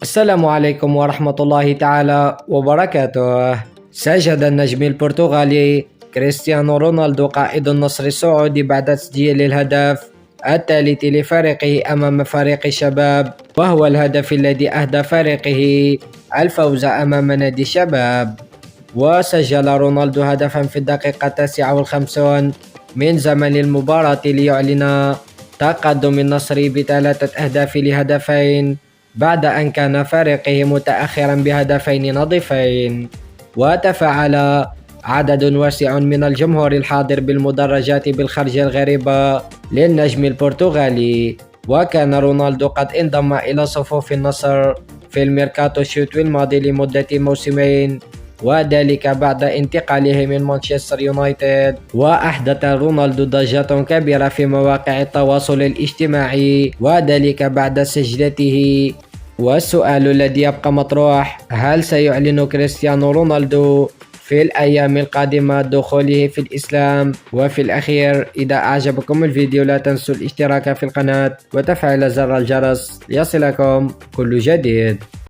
السلام عليكم ورحمة الله تعالى وبركاته. سجد النجم البرتغالي كريستيانو رونالدو قائد النصر السعودي بعد تسجيل الهدف الثالث لفريقه أمام فريق الشباب، وهو الهدف الذي أهدى فريقه الفوز أمام نادي الشباب. وسجل رونالدو هدفا في الدقيقة 59 من زمن المباراة ليعلن تقدم النصر ب3 أهداف لهدفين بعد أن كان فريقه متأخرا بهدفين نظيفين. وتفاعل عدد واسع من الجمهور الحاضر بالمدرجات بالخرجة الغريبة للنجم البرتغالي. وكان رونالدو قد انضم إلى صفوف النصر في الميركاتو الشتوي الماضي لمدة موسمين، وذلك بعد انتقاله من مانشستر يونايتد. وأحدث رونالدو ضجة كبيرة في مواقع التواصل الاجتماعي، وذلك بعد سجدته. والسؤال الذي يبقى مطروح: هل سيعلن كريستيانو رونالدو في الأيام القادمة دخوله في الإسلام؟ وفي الأخير، إذا أعجبكم الفيديو لا تنسوا الاشتراك في القناة وتفعيل زر الجرس ليصلكم كل جديد.